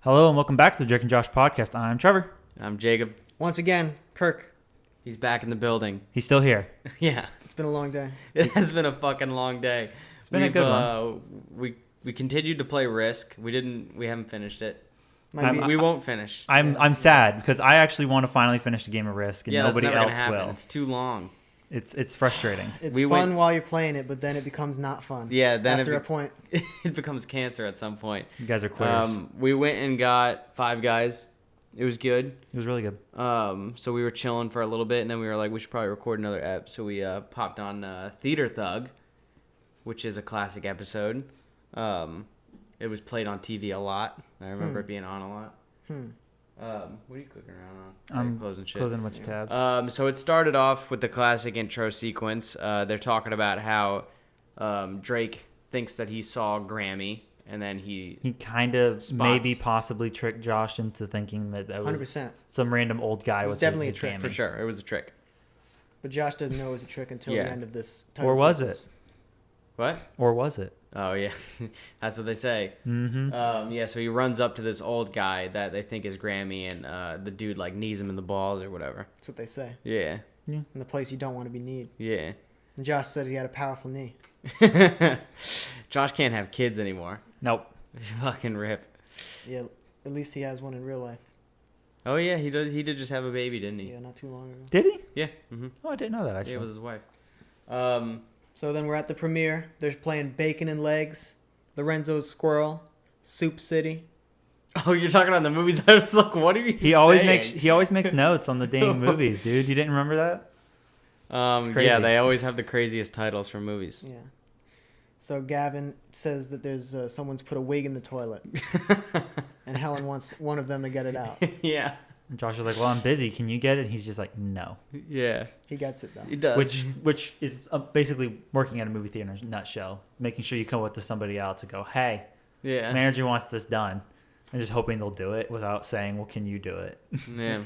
Hello and welcome back to the Drake and Josh podcast. I'm Trevor. I'm Jacob. Once again, Kirk. He's back in the building. He's still here. Yeah. It's been a long day. It has been a fucking long day. It's been a good one. We continued to play Risk. We haven't finished it. We won't finish. I'm sad because I actually want to finally finish the game of Risk and nobody that's never else gonna happen. will. It's too long. It's frustrating. It's fun while you're playing it, but then it becomes not fun. Yeah, then after a point. It becomes cancer at some point. You guys are quitters. We went and got Five Guys. It was good. It was really good. So we were chilling for a little bit, and then we were like, we should probably record another ep. So we popped on Theater Thug, which is a classic episode. It was played on TV a lot. I remember it being on a lot. What are you clicking around on? I'm closing shit. Closing a bunch of tabs. So it started off with the classic intro sequence. They're talking about how Drake thinks that he saw Grammy, and then he kind of maybe possibly tricked Josh into thinking that was 100%. Some random old guy was definitely a his trick Grammy. for sure. It was a trick. But Josh doesn't know it was a trick until the end of this title Or was sequence. it? What? Or was it? Oh, yeah. That's what they say. Mm-hmm. So he runs up to this old guy that they think is Grammy, and the dude, like, knees him in the balls or whatever. That's what they say. Yeah. In the place you don't want to be kneed. Yeah. And Josh said he had a powerful knee. Josh can't have kids anymore. Nope. Fucking rip. Yeah, at least he has one in real life. Oh, yeah, he did just have a baby, didn't he? Yeah, not too long ago. Did he? Yeah. Mm-hmm. Oh, I didn't know that, actually. Yeah, with his wife. So then we're at the premiere. They're playing Bacon and Legs, Lorenzo's Squirrel, Soup City. Oh, you're talking about the movies? I was like, what are you He always makes notes on the dang movies, dude. You didn't remember that? Crazy. Yeah, they always have the craziest titles for movies. Yeah. So Gavin says that there's someone's put a wig in the toilet, and Helen wants one of them to get it out. Yeah. And Josh was like, well, I'm busy. Can you get it? And he's just like, no. Yeah. He gets it, though. He does. Which is basically working at a movie theater in a nutshell. Making sure you come up to somebody else to go, hey, yeah, manager wants this done. And just hoping they'll do it without saying, well, can you do it? Yeah.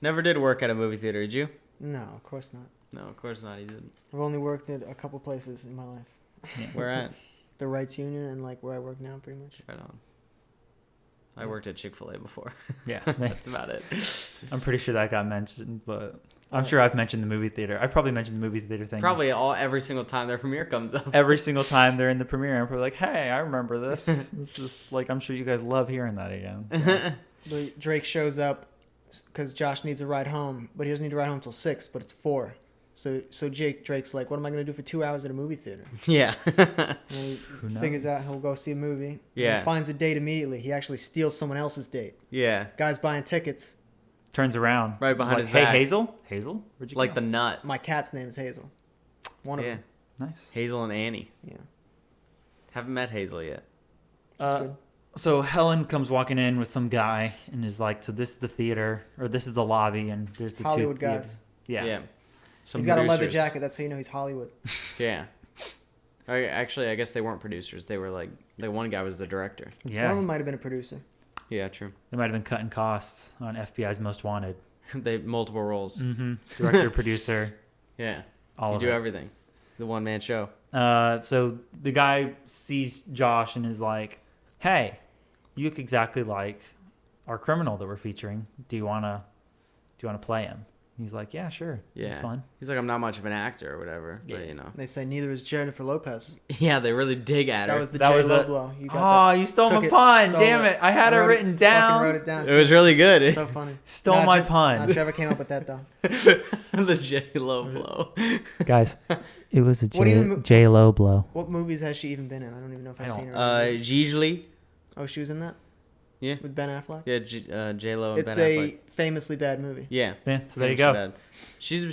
Never did work at a movie theater, did you? No, of course not. No, of course not. He didn't. I've only worked at a couple places in my life. Yeah. Where at? The Rights Union and like where I work now, pretty much. Right on. I worked at Chick-fil-A before. Yeah. That's about it. I'm pretty sure that got mentioned, but I'm sure I've mentioned the movie theater. I probably mentioned the movie theater thing. Probably every single time their premiere comes up. Every single time they're in the premiere, I'm probably like, hey, I remember this. This is like, I'm sure you guys love hearing that again. So. But Drake shows up because Josh needs a ride home, but he doesn't need to ride home till 6, but it's 4. So Drake's like, what am I going to do for 2 hours at a movie theater? Yeah. And he Who knows? figures out he'll go see a movie. Yeah. He finds a date immediately. He actually steals someone else's date. Yeah. Guy's buying tickets. Turns around. Right behind He's his like, back. hey, Hazel? Hazel? Where'd you Like go? the nut. My cat's name is Hazel. One of Yeah. them. Nice. Hazel and Annie. Yeah. Haven't met Hazel yet. Good. So Helen comes walking in with some guy and is like, so this is the theater, or this is the lobby, and there's the Hollywood two guys. Yeah. Some He's got a leather producers. jacket. That's how you know he's Hollywood. Yeah. Actually, I guess they weren't producers. They were like, the one guy was the director. Yeah. One of them might have been a producer. Yeah, true. They might have been cutting costs on FBI's Most Wanted. They multiple roles. Mm-hmm. Director, producer, Yeah. all You of do it. everything. The one-man show. So the guy sees Josh and is like, hey, you look exactly like our criminal that we're featuring. Do you wanna play him? He's like, yeah, sure. It'd be Yeah. fun. He's like, I'm not much of an actor or whatever. Yeah. But, you know. They say neither is Jennifer Lopez. Yeah, they really dig at That her. was the That J was Lo a- blow. You Oh, got that. you stole Took my it, pun. stole Damn it. it. I had it written Fucking down. wrote it down. It was really good. So funny. Stole my pun. Trevor came up with that though. The J-Lo blow. Guys, it was a What even- J-Lo blow. What movies has she even been in? I don't even know if I've seen her. Gigli. Oh, she was in that? Yeah. With Ben Affleck? Yeah, J-Lo and It's Ben a Affleck. famously bad movie. Yeah. Yeah, so there you Famously go. bad.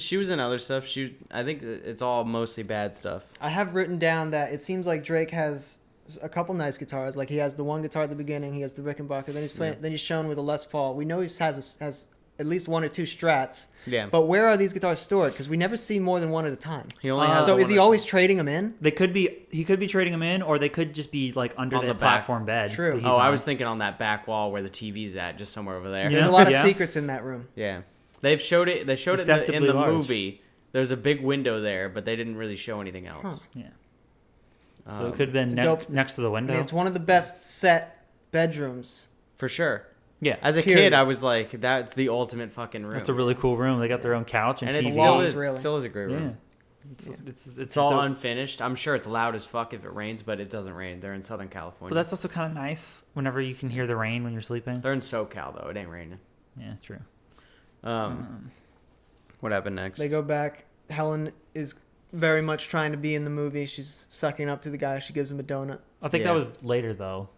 She was in other stuff. I think it's all mostly bad stuff. I have written down that it seems like Drake has a couple nice guitars. Like he has the one guitar at the beginning, he has the Rickenbacker, then he's playing. Yeah. Then he's shown with a Les Paul. We know he has at least 1 or 2 Strats. Yeah. But where are these guitars stored? Because we never see more than one at a time. He only has So the is he one- always trading them in? He could be trading them in, or they could just be like under On the the back. platform bed. True. that he's Oh, I on. was thinking on that back wall where the TV's at, just somewhere over there. Yeah. There's a lot of Yeah. secrets in that room. Yeah. They showed it in deceptively the large. movie. There's a big window there, but they didn't really show anything else. Yeah. So it could have It's been a dope- next to the I window. mean, it's one of the best set bedrooms for sure. Yeah. As a Period. kid, I was like, that's the ultimate fucking room. It's a really cool room. They got their own couch and and it TV. still loft, is, really. still is a great Yeah. room. It's all dope. unfinished. I'm sure it's loud as fuck if it rains, but it doesn't rain. They're in Southern California. But that's also kind of nice whenever you can hear the rain when you're sleeping. They're in SoCal though. It ain't raining. Yeah, true. What happened next? They go back. Helen is very much trying to be in the movie. She's sucking up to the guy. She gives him a donut. I think Yeah. that was later though.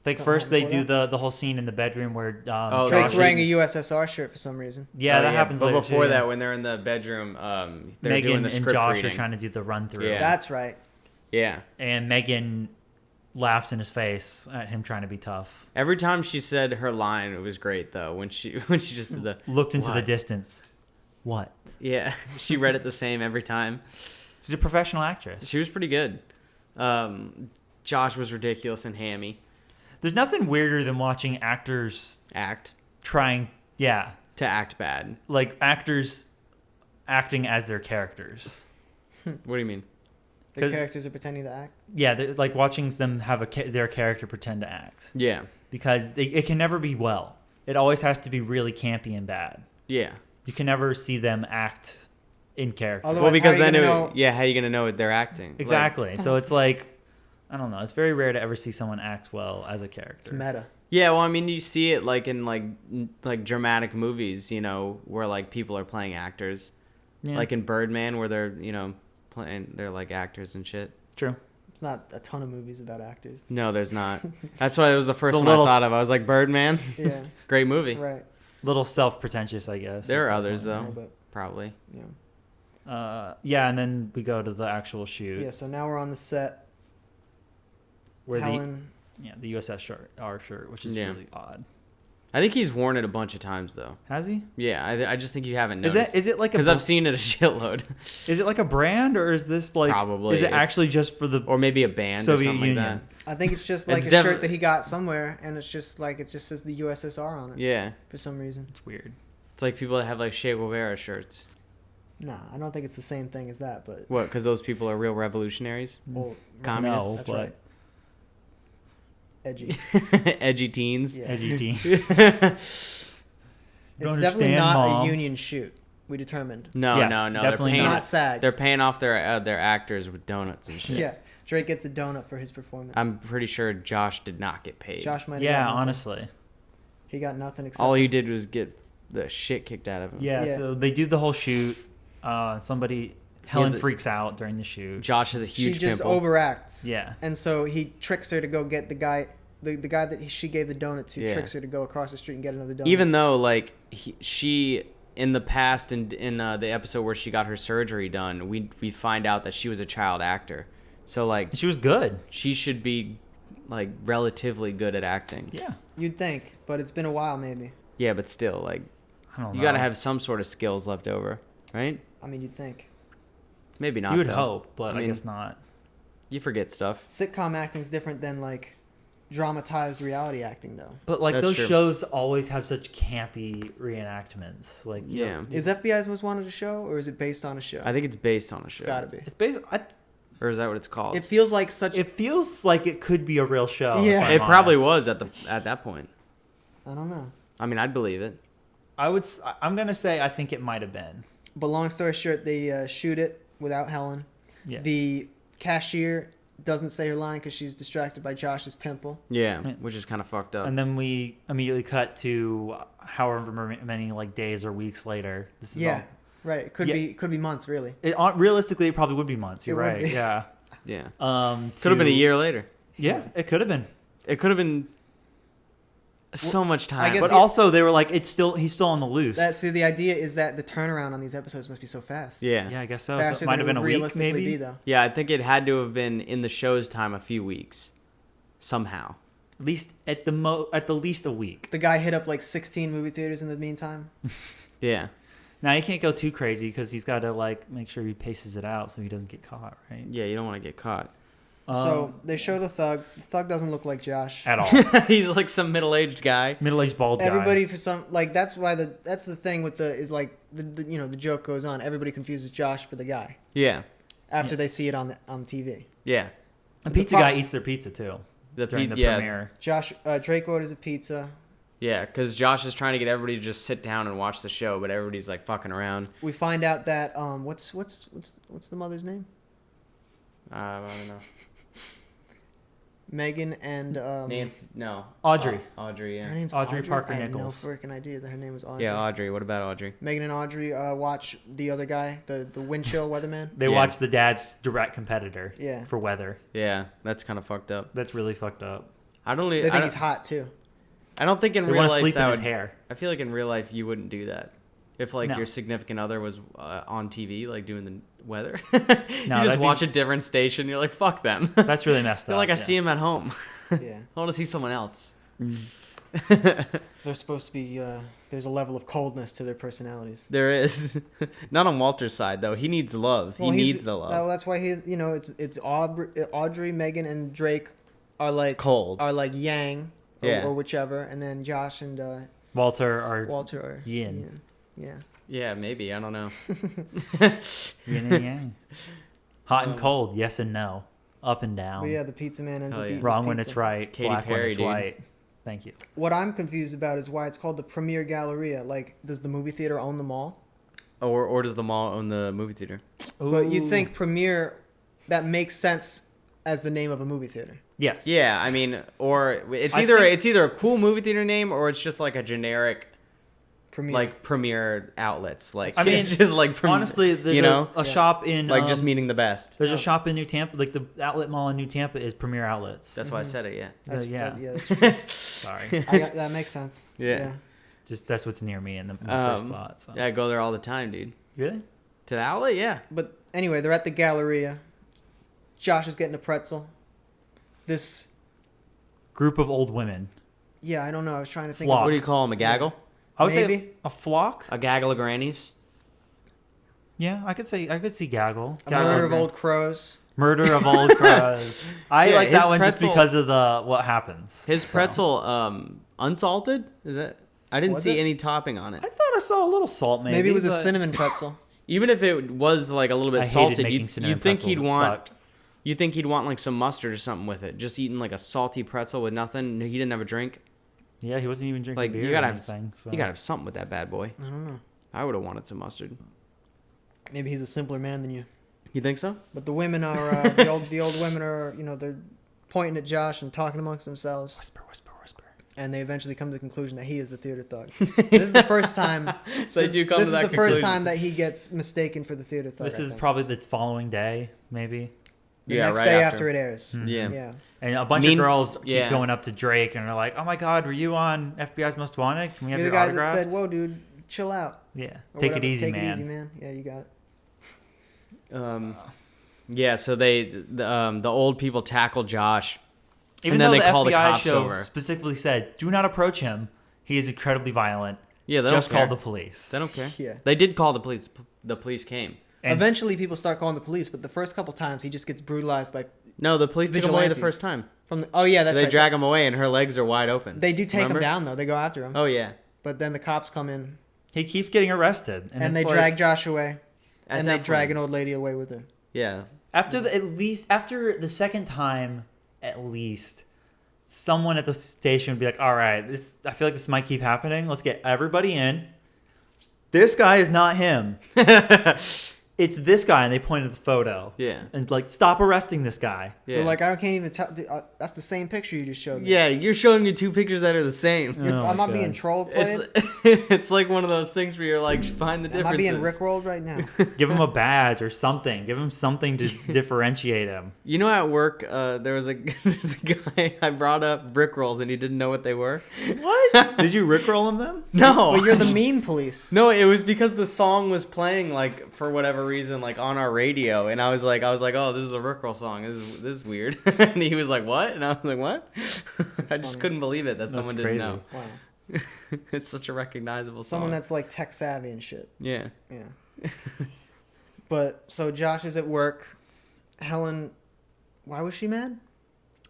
Like Something first they happened do before the whole scene in the bedroom where Oh, Drake's Josh wearing is- a USSR shirt for some reason. yeah, Oh, that happens But later before too, that, yeah. when they're in the bedroom, they're Megan doing the and script Josh reading. are trying to do the run through. Yeah. That's right. Yeah. And Megan laughs in his face at him trying to be tough. Every time she said her line, it was great though. When she just did the Looked into the What? distance. What? yeah, she read it the same every time. She's a professional actress. She was pretty good. Josh was ridiculous and hammy. There's nothing weirder than watching actors Act trying, yeah, to act bad. like actors acting as their characters. What do you mean? The 'Cause- characters are pretending to act. Yeah, like watching them have their character pretend to act Yeah. because it can never be well. It always has to be really campy and bad. Yeah. You can never see them act in character. Otherwise, Well, because how are you then, gonna know- how are you gonna know what they're acting? Like, Exactly. So it's like, I don't know. It's very rare to ever see someone act well as a It's character. meta. yeah. Well, I mean, you see it like in like dramatic movies, where like people are playing actors, Yeah, like in Birdman, where they're playing, they're like actors and shit. true. It's not a ton of movies about actors. No, there's not. That's why it was the first a one little- I thought of. I was like, Birdman, Yeah. great movie. Right. Little self-pretentious, I guess. There are others Yeah, though, but, probably. yeah. Yeah, and then we go to the actual shoot Yeah. So now we're on the set. where Helen. the USS shirt, which is Yeah. really odd. I think he's worn it a bunch of times though. Has he? Yeah, I just think you haven't Is noticed. it like a Because I've seen it a shitload, is it like a brand or is this like Probably. is it It's- actually just for the or maybe a band Soviet or something Union? like I think it's just like It's a defi- shirt that he got somewhere, and it's just like it just says the USSR on it that. Yeah, for some reason. It's weird. it's like people that have like Che Guevara shirts. Nah, I don't think it's the same thing as that, but What? Because those people are real revolutionaries, well, communists. No, that's but right. Edgy. edgy teens. Yeah. edgy teen. It's Don't definitely understand, not Mom. a union shoot. We determined. No, Yes, no, no. definitely they're paying, Not SAG. they're paying off their actors with donuts and shit. Yeah. Drake gets a donut for his performance. I'm pretty sure Josh did not get paid. Josh might have Yeah, got nothing. honestly. He got nothing except All he did was get the shit kicked out of him. Yeah, Yeah. so they do the whole shoot. Helen a- freaks out during the shoot. Josh has a she huge just pimple. overacts. Yeah. And so he tricks her to go get the guy that she gave the donut to, Yeah. tricks her to go across the street and get another donut. Even though like she in the past in the episode where she got her surgery done, we find out that she was a child actor. So like She was good. she should be like relatively good at acting. Yeah. You'd think, but it's been a while maybe. Yeah, but still like I don't know. you got to have some sort of skills left over, right? I mean, you'd think. Maybe not. You would though. hope, but I I mean- guess not. You forget stuff. Sitcom acting's different than like dramatized reality acting though. But like That's those true. shows always have such campy reenactments. Like you Yeah. know, Is FBI's Most Wanted a show or is it based on a show? I think it's based on a show. It's gotta be. it's based. Or is that what it's called? It feels like such. It feels like it could be a real show. Yeah. if I'm It probably honest. was at that point. I don't know. I mean, I'd believe it. I'm gonna say I think it might have been. But long story short, they shoot it without Helen. Yeah. The cashier doesn't say her line because she's distracted by Josh's pimple. Yeah, Yeah. which is kind of fucked up. And then we immediately cut to however many like days or weeks later. This is Yeah, all. right. It could Yeah. be months really. Realistically, it probably would be months. You're It would right. be. Yeah. yeah, Could could have been a year later. Yeah, it could have been. It could have been so much time. guess But the- also, they were like, he's still on the loose. The idea is that the turnaround on these episodes must be so fast. yeah. Yeah, I guess so. Faster So it might than have it been a would week, realistically maybe. be though. Yeah, I think it had to have been in the show's time a few weeks, somehow. At least at the least a week. The guy hit up like 16 movie theaters in the meantime. Yeah, Now he can't go too crazy because he's got to like make sure he paces it out so he doesn't get caught, right? yeah. You don't want to get caught. So they show the thug. The thug doesn't look like Josh. At all. He's like some middle-aged guy. Middle-aged bald guy. Everybody for some like that's the thing with the the joke goes on. Everybody confuses Josh for the guy Yeah, after they see it on TV. yeah. And the pizza pro- guy eats their pizza too. during the yeah. premiere. Drake orders a pizza. Yeah, because Josh is trying to get everybody to just sit down and watch the show, but everybody's like fucking around. We find out that what's the mother's name? I don't know. Megan and Nancy, no. Audrey. Audrey, her yeah. name's Audrey Audrey. Parker I had no Nichols. freaking idea that her name was Audrey. Yeah, Audrey. What about Audrey? Megan and Audrey watch the other guy, the wind chill weatherman. They Yeah. watch the dad's direct competitor Yeah. for weather. Yeah, that's kind of fucked up. That's really fucked up. I don't. They think he's hot too. I don't think in They real want to life sleep that in his would. hair. I feel like in real life you wouldn't do that. If like No. your significant other was on TV, like doing the weather, No, you just that'd watch a different station. You're like, fuck them. That's really messed Feel up. like I yeah. see him at home. Yeah. I want to see someone else. They're supposed to be. There's a level of coldness to their personalities. There is. Not on Walter's side though. He needs love. Well, he he's- needs the love. Well, that's why he. It's Audrey, Megan, and Drake are like Cold. yang, Yeah. or whichever, and then Josh and Walter or Walter are yin. Yeah. Yeah, maybe. I don't know. yin and yang. Hot and cold, yes and no. Up and down. But yeah, the pizza man ends Hell up yeah. eating Wrong his when pizza. it's right. Katy Black when Perry, it's dude. white. Thank you. What I'm confused about is why it's called the Premier Galleria. Like, does the movie theater own the mall? Or does the mall own the movie theater? But you'd Ooh. think Premier, that makes sense as the name of a movie theater. Yes. Yeah, I mean, or it's I either think- it's either a cool movie theater name or it's just like a generic Premier. like premier outlets. Like I mean, it's just like Honestly, there's you know, a shop in like just meaning the best. There's a Oh. shop in New Tampa, like the outlet mall in New Tampa is Premier Outlets. That's why I said it. Yeah. That's, yeah. that's true. Sorry. That makes sense. Yeah. Just that's what's near me in the first thought. So. Yeah, I go there all the time, dude. Really? To the outlet, yeah. But anyway, they're at the Galleria. Josh is getting a pretzel. This, Group of old women. yeah, I don't know. I was trying to think. Flock. What do you call them? A gaggle? I would say Maybe. a flock. A gaggle of grannies? Yeah, I could see gaggle. A murder of old crows. Murder of old crows. I Yeah, like his that one just pretzel- because of the what happens. His So. pretzel, unsalted? Is it? I didn't Was see it? any topping on it. I thought I saw a little salt. Maybe it was a but cinnamon pretzel. Even if it was like a little I bit hated salted, making cinnamon you'd think pretzels. he'd It want sucked. you'd think he'd want like some mustard or something with it. Just eating like a salty pretzel with nothing. He didn't have a drink. Yeah, he wasn't even drinking Like beer. you gotta or have anything, so. you gotta have something with that bad boy. I don't know. I would have wanted some mustard. Maybe he's a simpler man than you. You think so? But the women are the old women are they're pointing at Josh and talking amongst themselves, Whisper, whisper, whisper. and they eventually come to the conclusion that he is the theater thug. This is the first time. So they do come This to is that the first conclusion. time that he gets mistaken for the theater thug. This I is think. probably the following day, maybe. the Yeah, next right day after. after it airs. Yeah. Yeah. And a bunch Mean- of girls keep yeah. going up to Drake and are like, "Oh my God, were you on FBI's Most Wanted? Can we have You're the your guy autograph?" that said, "Whoa, dude, chill out." Yeah, Or take whatever. it easy, Take man. it easy, man. Yeah, you got it. Yeah, so the old people tackle Josh. Even And then though they the call the FBI cops show over. specifically said, "Do not approach him. He is incredibly violent." Yeah, they Just don't care. call the police. They don't care. Yeah. They did call the police. The police came. And- Eventually, people start calling the police, but the first couple times he just gets brutalized by No, the police took him away the Vigilantes. first time. from. The, oh yeah, that's They right. drag him away, and her legs are wide open. They do take Remember? him down though. They go after him. Oh yeah. But then the cops come in he keeps getting arrested, and they it's drag like, Josh away, At and they that drag point- an old lady away with her. Yeah. after the second time, at least. Someone at the station would be like, "All right, I feel like this might keep happening. Let's get everybody in. This guy is not him. It's this guy," and they pointed at the photo. Yeah. And like, stop arresting this guy. Yeah. They're like, I can't even tell. That's the same picture you just showed me. Yeah, you're showing me two pictures that are the same. Oh I'm my not being God. troll played. It's like one of those things where you're like, find the Am differences. I being rickrolled right now? Give him a badge or something. Give him something to differentiate him. You know, at work, there was there's a guy I brought up brick rolls and he didn't know what they were. What? Did you rickroll him then? No, But you're the meme police. no, it was because the song was playing like for whatever reason like on our radio, and I was like, oh, this is a rickroll song. This is weird. And he was like, what? And I was like, what? I just funny. couldn't believe it that someone didn't crazy. know. Wow. It's such a recognizable song. Someone that's like tech savvy and shit. yeah. Yeah. But so Josh is at work. Helen, why was she mad?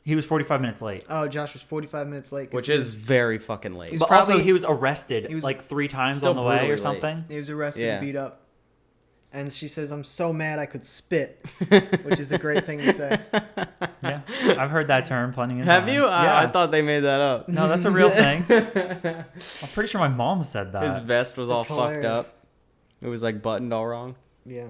He was 45 minutes late. Oh, Josh was 45 minutes late. 'cause Which he is was- very fucking late. He's But also, probably- he was arrested he was like 3 times still on the way brutally or late. something. he was arrested Yeah. and beat up. And she says, "I'm so mad I could spit," which is a great thing to say. Yeah. I've heard that term plenty of times. Have you? Yeah. I thought they made that up. No, that's a real thing. I'm pretty sure my mom said that. His vest was all That's fucked hilarious. up. It was like buttoned all wrong. Yeah.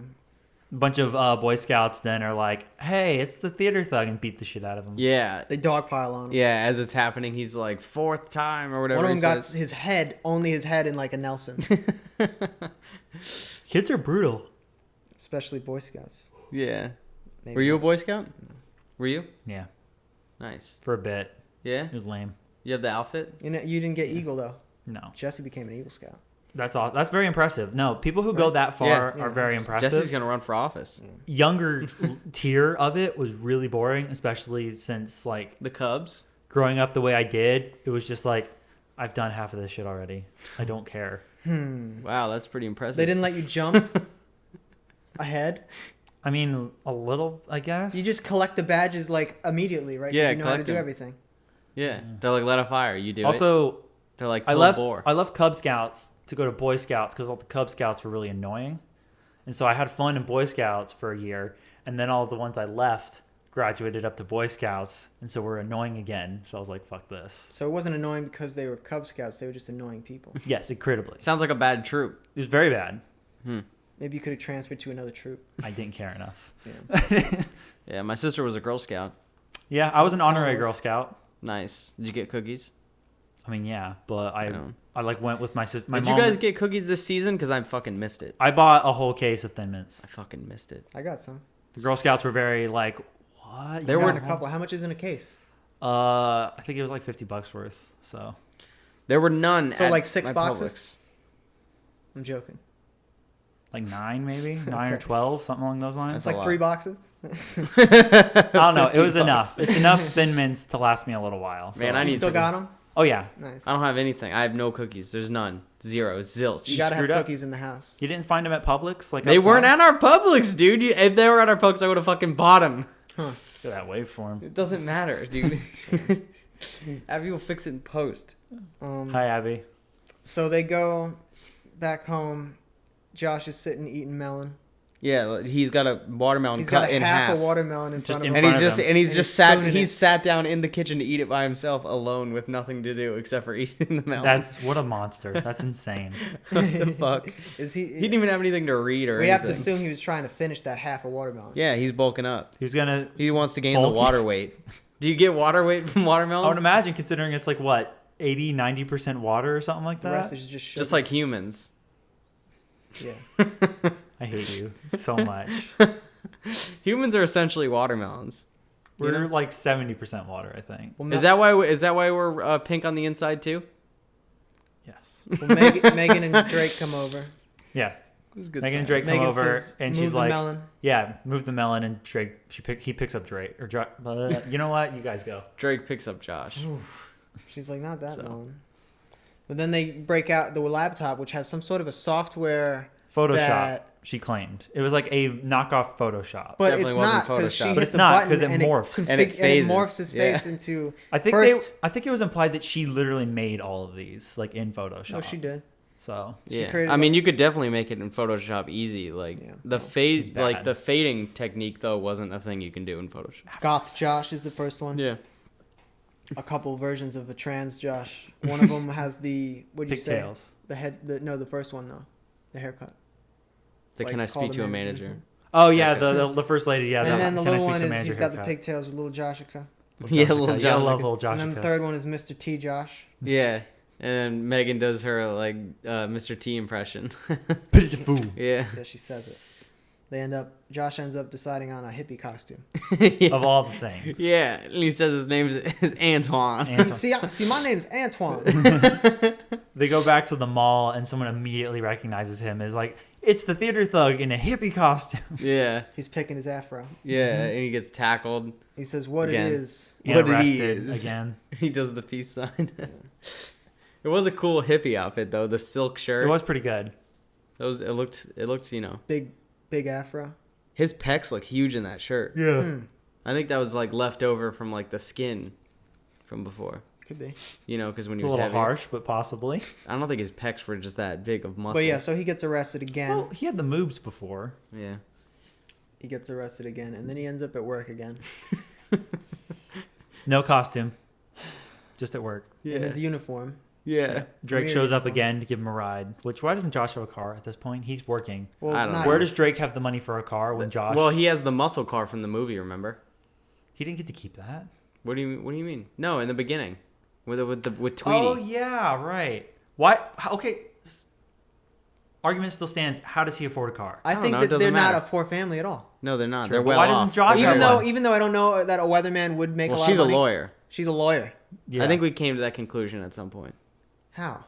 A bunch of Boy Scouts then are like, "Hey, it's the theater thug," and beat the shit out of him. Yeah. They dogpile on him. Yeah, as it's happening, he's like, 4th time or whatever One of he them got says. his head, only his head, in like a Nelson. Kids are brutal. Especially Boy Scouts. Yeah. Maybe Were you a not. Boy Scout? Were you? Yeah, Nice. for a bit. Yeah? It was lame. You have the outfit? You know, you didn't get Eagle though. No, Jesse became an Eagle Scout. that's all. That's very impressive. No, people who go that far Yeah. are very impressive. Jesse's going to run for office. Younger tier of it was really boring, especially since like The Cubs? growing up the way I did. It was just like, I've done half of this shit already. I don't care. Wow, that's pretty impressive. They didn't let you jump ahead. I mean, a little, I guess. You just collect the badges like immediately, right? 'Cause Yeah, you know how to collect do them. everything. Yeah. They're like, let a fire. You do it. Also, They're like, I pull left. bore. I left Cub Scouts to go to Boy Scouts because all the Cub Scouts were really annoying, and so I had fun in Boy Scouts for a year, and then all the ones I left graduated up to Boy Scouts, and so we're annoying again. So I was like, "Fuck this." So it wasn't annoying because they were Cub Scouts. They were just annoying people. Yes, incredibly. Sounds like a bad troop. It was very bad. Maybe you could have transferred to another troop. I didn't care enough. Yeah. Yeah, my sister was a Girl Scout. Yeah, I was an honorary College. Girl Scout. Nice. Did you get cookies? I mean, yeah, but I know. like went with my sister. My Did mom. you guys get cookies this season? Because I fucking missed it. I bought a whole case of Thin Mints. I fucking missed it. I got some. The Girl Scouts were very like, what? There I were- got a couple. How much is in a case? I think it was like $50 worth. So There were none. So, at like, 6 my boxes? Publix. I'm joking. like 9 maybe, 9 or 12, something along those lines. It's That's like a 3 lot. boxes. I don't know. It 15 was bucks. enough. It's enough Thin Mints to last me a little while. So. Man, I You need still some. got them? Oh yeah, Nice. I don't have anything. I have no cookies. There's none. Zero. Zilch. You gotta have screwed up. cookies in the house. you didn't find them at Publix? Like They weren't outside? at our Publix, dude. If they were at our Publix, I would have fucking bought them. Huh. Look at that waveform. It doesn't matter, dude. Have people fix it in post. Hi Abby. So they go back home. Josh is sitting eating melon. Yeah, he's got a watermelon He's cut got a in half half. a watermelon in Just front of in him. And he's front of just him. and he's And just he's sat spooning he's it. sat down in the kitchen to eat it by himself alone with nothing to do except for eating the melon. That's what a monster. That's insane. What the fuck? Is he? He didn't even have anything to read or we have to anything. assume he was trying to finish that half a watermelon. Yeah, he's bulking up. He was gonna. He wants to gain the Bulky? water weight. Do you get water weight from watermelons? I would imagine, considering it's like what 80-90% water or something like The that. rest is just sugar. Just like humans. Yeah. I hate you so much. Humans are essentially watermelons. You We're know? like 70% water, I think. Well, Is that why? Is that why we're pink on the inside too? Yes. well, Megan and Drake come over. Yes. It's good. Megan and sign. Drake come Megan over, says, and "Move she's the like, melon." "Yeah, move the melon." And Drake, he picks up Drake or you know what? You guys go. Drake picks up Josh. She's like, not that So. melon. But then they break out the laptop, which has some sort of a software. Photoshop. That- She claimed it was like a knockoff Photoshop. But Definitely it's wasn't not because she Photoshop. hits But it's the not, button 'cause it and morphs. And it phases. morphs his Yeah. face into. I think it was implied that she literally made all of these like in Photoshop. Oh, she did. So She Yeah, created I mean, a- you could definitely make it in Photoshop easy. Like Yeah. the It's fade, bad. like the fading technique though, wasn't a thing you can do in Photoshop. Goth Josh is the first one. Yeah, A couple versions of a trans Josh. One of them has the what'd you say? pigtails. The head. The first one though. The haircut. the Like, can I call speak the to a manager. manager? Oh yeah, Okay. the first lady. Yeah, And that then the Can I little Speak one to a is manager he's got the haircut. pigtails with little Joshica. Little Yeah, little Joshica. Yeah, I love Joshica. little And then the Joshica. third one is Mr. T Josh. Yeah, and Megan does her like Mr. T impression. Pitiful. Yeah, Yeah, she says it. Josh ends up deciding on a hippie costume. Of all the things. yeah, and he says his name is Antoine. Antoine. see, my name's Antoine. They go back to the mall, and someone immediately recognizes him as like, it's the theater thug in a hippie costume. Yeah, He's picking his afro. yeah, and he gets tackled. He says, "What Again. it is." And What it arrested is. again. He does the peace sign. It was a cool hippie outfit though. The silk shirt. It was pretty good. It looked. You know, Big afro. his pecs look huge in that shirt. Yeah. Hmm. I think that was like left over from like the skin from before. Could be. You know, because when It's he a was little heavy, harsh, but possibly. I don't think his pecs were just that big of muscle. But yeah, so he gets arrested again. Well, he had the moves before. Yeah. He gets arrested again, and then he ends up at work again. No costume. Just at work. in his uniform. Yeah. Drake Weird shows up uniform. again to give him a ride. Which, why doesn't Josh have a car at this point? He's working. Well, I don't know. Where does Drake have the money for a car when Josh... Well, he has the muscle car from the movie, remember? He didn't get to keep that. What do you mean? No, in the beginning. With Tweety. Oh, yeah, right. Why? Okay. Argument still stands. How does he afford a car? I don't think know, it that doesn't they're not matter. a poor family at all. No, they're not. True, They're but well why off. doesn't Josh They have got one? one. Even though I don't know that a weatherman would make a Well, lot she's a of money. lawyer. She's a lawyer. Yeah. I think we came to that conclusion at some point. How?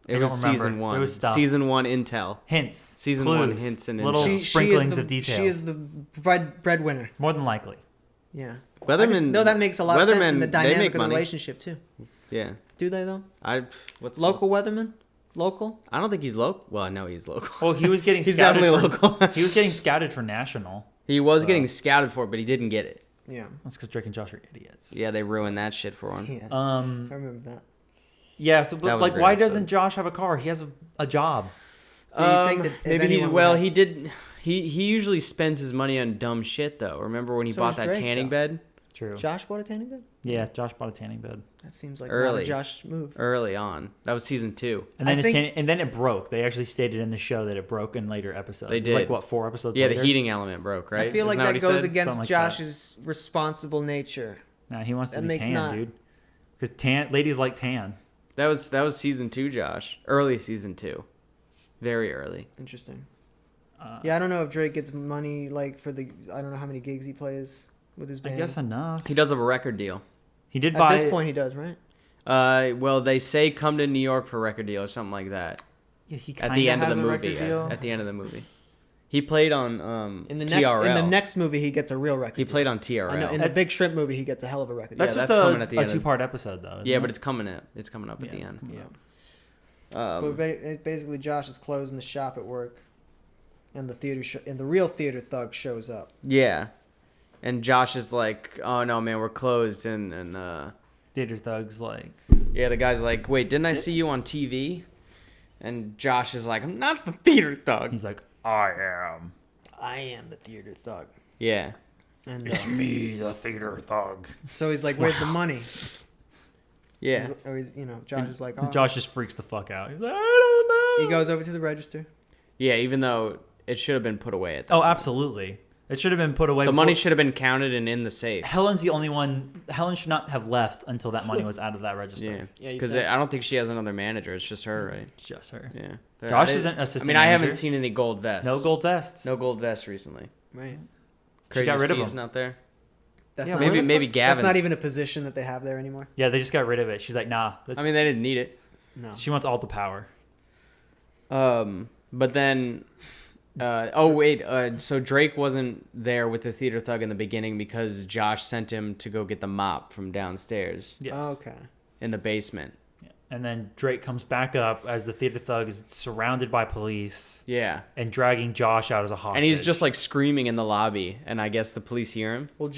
It I was don't remember. season 1. There was stuff. Season 1 intel. Hints. Season clues, 1 hints and little intel. sprinklings of details. She is the breadwinner. More than likely. Yeah. Weathermen. No, that makes a lot of sense in the Weathermen, they dynamic make of the money. relationship too. Yeah. Do they though? What's Local weatherman? Local? I don't think he's local. Well, I know he's local. Well, he was getting He's scouted definitely for, local. He was getting scouted for national. He was So- getting scouted for it, but he didn't get it. Yeah. That's because Drake and Josh are idiots. Yeah, they ruined that shit for him. Yeah. I remember that. Yeah. So, That but was a like, great why episode. doesn't Josh have a car? He has a job. Do you think that if Maybe he's anyone well. would have- He did. He usually spends his money on dumb shit though. Remember when he So bought does that Drake, tanning though. bed True. Josh bought a tanning bed? Yeah. Josh bought a tanning bed, That seems like Early. not a Josh move. early on? That was season 2. and then I think- and then it broke. They actually stated in the show that it broke in later episodes. They It was like did. what, 4 episodes? Yeah, later? the heating element broke, right? I feel like Isn't that what he goes said? against Something like that. Josh's responsible nature. Nah, he wants to That be makes tan, not- dude. Because ladies like tan. That was season 2, Josh. Early season 2, very early. Interesting. Yeah, I don't know if Drake gets money like for the. I don't know how many gigs he plays with his I band. guess enough. He does have a record deal. He did At buy. this point, he does, right? Well, they say come to New York for a record deal or something like that. Yeah, he At the end of the has a movie. record deal. At the end of the movie, he played on In the TRL. next movie, he gets a real record. He deal. played on TRL. I know, in the That's- Big Shrimp movie, he gets a hell of a record. That's deal. Yeah, just that's coming at the a end. 2-part episode, though. Yeah, isn't but it? it's coming up. It's coming up at the Yeah, end. it's coming Yeah. up. But basically, Josh is closing the shop at work, and the real theater thug shows up. Yeah, and Josh is like, "Oh no, man, we're closed." And Theater Thug's like, yeah, the guy's like, "Wait, didn't I see you on TV?" And Josh is like, "I'm not the theater thug." he's like, I am. I am the theater thug. Yeah, And Me, the theater thug. so he's like, "Where's the money?" yeah. Josh is like, "Oh." Josh just freaks the fuck out. He's like, I don't know. He goes over to the register. Yeah, even though it should have been put away at that Oh, point. absolutely. It should have been put away. The before- money should have been counted and in the safe. Helen's the only one. Helen should not have left until that money was out of that register. Yeah, Yeah, you because think? I don't think she has another manager. It's just her, right? It's just her. Yeah. Josh I isn't didn't- assistant I mean, I haven't manager. seen any gold vests. No gold vests. No gold vests recently. Right. Crazy got rid of Steve's them. not there. That's Yeah, not maybe even- maybe That's Gavin's. not even a position that they have there anymore. Yeah, they just got rid of it. She's like, nah. I mean, they didn't need it. No. she wants all the power. But then, so Drake wasn't there with the theater thug in the beginning because Josh sent him to go get the mop from downstairs Yes. Oh, okay. in the basement. Yeah. And then Drake comes back up as the theater thug is surrounded by police Yeah. and dragging Josh out as a hostage. And he's just like screaming in the lobby, and I guess the police hear him. Well,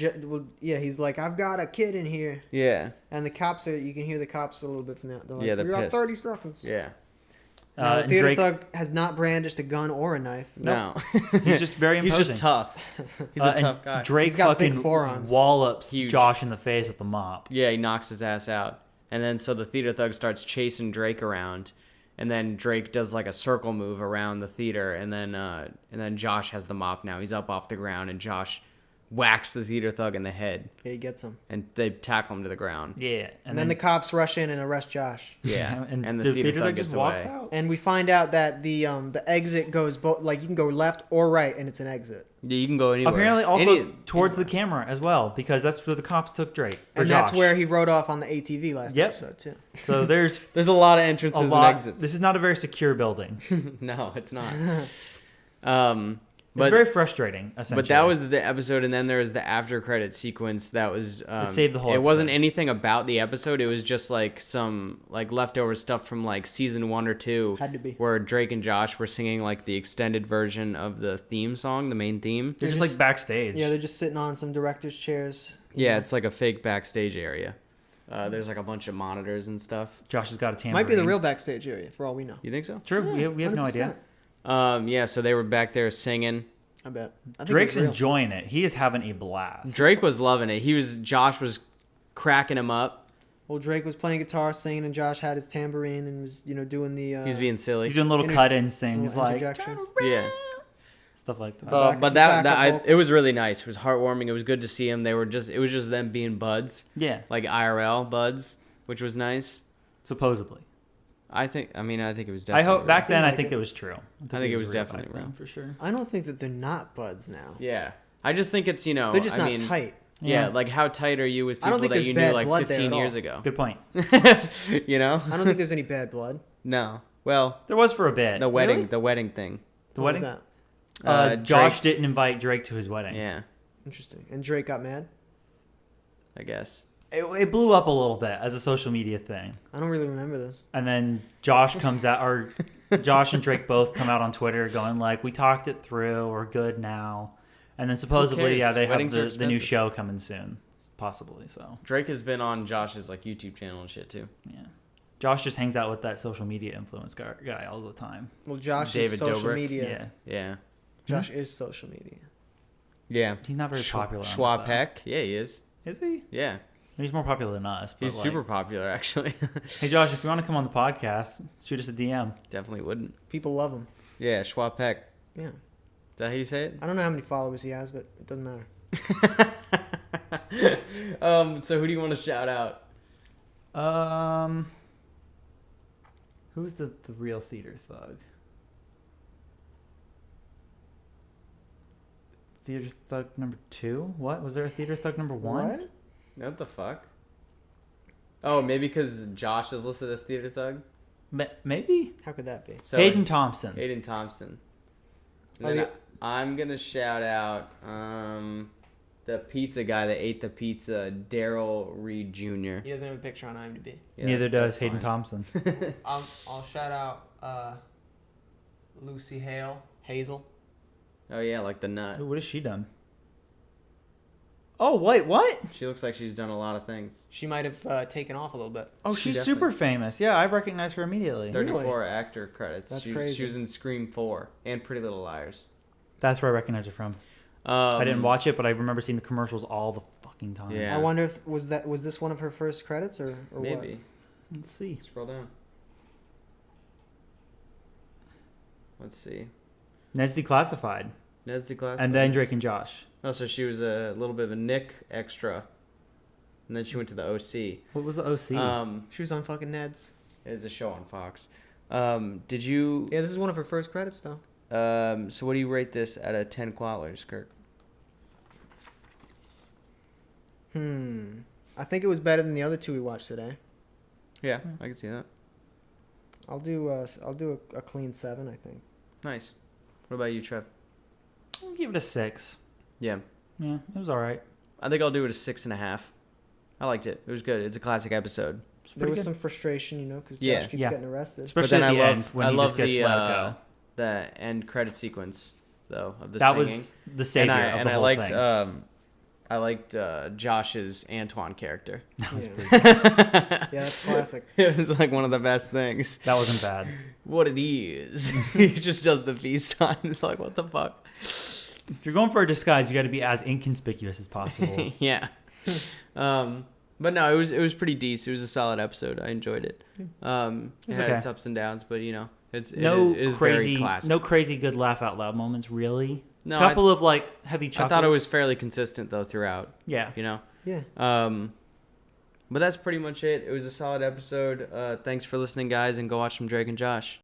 yeah, he's like, "I've got a kid in here," Yeah. and the cops are. You can hear the cops a little bit from that. They're like, Yeah, they're "We got pissed. 30 seconds." Yeah. Now, the and theater Drake, thug has not brandished a gun or a knife. No. he's just very He's imposing. just tough. He's a And tough guy. Drake He's got big fucking forearms. wallops Huge. Josh in the face with the mop. Yeah, he knocks his ass out. And then so the theater thug starts chasing Drake around. And then Drake does like a circle move around the theater. And then Josh has the mop now. He's up off the ground. And Josh whacks the theater thug in the head. Yeah, he gets him. And they tackle him to the ground. Yeah. And then the cops rush in and arrest Josh. Yeah. and, And the the theater thug just gets walks away. out. And we find out that the exit goes both, like you can go left or right, and it's an exit. Yeah, you can go anywhere. Apparently also Any- towards the camera as well, because that's where the cops took Drake. Or And Josh. that's where he rode off on the ATV last Yep. episode too. So there's There's a lot of a entrances lot. and exits. This is not a very secure building. It's No, it's not. very frustrating, essentially. But that was the episode, and then there was the after credit sequence that was saved the whole It wasn't episode. anything about the episode. It was just like some like leftover stuff from like season 1 or 2, Had to be. where Drake and Josh were singing like the extended version of the theme song, the main theme. They're just like backstage. Yeah, they're just sitting on some director's chairs. Yeah, it's like a fake backstage area. There's like a bunch of monitors and stuff. Josh has got a tambourine. Might be the real backstage area for all we know. You think so? True. we have no 100%. idea. Yeah. So they were back there singing. I bet. I think Drake's it's real. enjoying it. He is having a blast. Drake was loving it. Josh was cracking him up. Well, Drake was playing guitar, singing, and Josh had his tambourine and was, doing the. He was being silly. You're doing little cut-in things little like interjections. Yeah. stuff like that. But it was really nice. It was heartwarming. It was good to see him. It was just them being buds. Yeah, Like IRL buds, which was nice. supposedly. I think it was definitely I hope real. back then. Seemed I think like it was true. I think it was real definitely back then, real. for sure. I don't think that they're not buds now. Yeah. I just think it's, They're just not tight. Yeah, Yeah. like how tight are you with I don't people think that there's you knew bad like blood there 15 at years all. ago? Good point. You know? I don't think there's any bad blood. No. Well, There was for a bit. the Really? wedding thing. The What was wedding. that? Josh Drake- didn't invite Drake to his wedding. Yeah, Interesting. And Drake got mad? I guess. It blew up a little bit as a social media thing, I don't really remember this. and then Josh comes out, or Josh and Drake both come out on Twitter going like, "We talked it through. We're good now." And then supposedly, cares? yeah, they Weddings are have the new expensive. show coming soon, possibly. So Drake has been on Josh's like YouTube channel and shit too. yeah, Josh just hangs out with that social media influence guy all the time. Well, Josh David is social Dobrik? media. Yeah, Yeah. Josh is social media. Yeah. he's not very popular. on it, Schwab though. Peck. Yeah, he is. Is he? Yeah. He's more popular than us. But He's like, super popular actually. Hey Josh, if you want to come on the podcast, shoot us a DM. Definitely wouldn't. People love him. Yeah, Schwab Peck. Yeah. Is that how you say it? I don't know how many followers he has, but it doesn't matter. So who do you want to shout out? Who's the real theater thug? Theater thug number 2? What was there a theater thug number 1? What? What the fuck? Oh, maybe because Josh is listed as Theater Thug. Maybe How could that be? So Hayden Thompson. Hayden Thompson. And Oh, then yeah. I'm gonna shout out the pizza guy that ate the pizza, Daryl Reed Jr. He doesn't have a picture on IMDb. Yeah, Neither that's does Hayden fine. Thompson. I'll shout out Lucy Hale. Hazel. Oh yeah, like the nut. Ooh, what has she done? Oh wait, what? She looks like she's done a lot of things. She might have taken off a little bit. Oh, She she's super famous. Yeah, I recognize her immediately. 34 actor credits. That's She crazy. was in Scream 4 and Pretty Little Liars. That's where I recognize her from. I didn't watch it, but I remember seeing the commercials all the fucking time. Yeah. I wonder if was this one of her first credits or Maybe. Let's see. Scroll down. Let's see. Ned's Declassified. Ned's Declassified. And then Drake and Josh. Oh, so she was a little bit of a Nick extra, and then she went to the OC. What was the OC? She was on fucking Ned's. It was a show on Fox. Did you? Yeah, this is one of her first credits though. So what do you rate this out of 10 koalas, Kirk? I think it was better than the other two we watched today. Yeah, I can see that. I'll do a clean 7, I think. Nice. What about you, Trev? I'll give it a 6. Yeah, Yeah, it was all right. I think I'll do it a 6.5. I liked it. It was good. It's a classic episode. It's There pretty was good. some frustration, because Josh Yeah. keeps Yeah. getting arrested. Especially But at then the I end love, when I he love just gets the let go. the end credit sequence though of the That singing. was the savior of the whole thing. I liked Josh's Antoine character. Yeah. Yeah, that's classic. It was like one of the best things. That wasn't bad. What it is. He just does the peace sign. It's like, what the fuck? If you're going for a disguise, you got to be as inconspicuous as possible. Yeah. But no, it was pretty decent. It was a solid episode. I enjoyed it. It was had okay. its ups and downs, but it No is crazy, very classic. no crazy good laugh out loud moments. Really, No, couple of like heavy I chuckles. thought it was fairly consistent though throughout. Yeah. You know. Yeah. But that's pretty much it. It was a solid episode. Thanks for listening, guys, and go watch some Drake and Josh.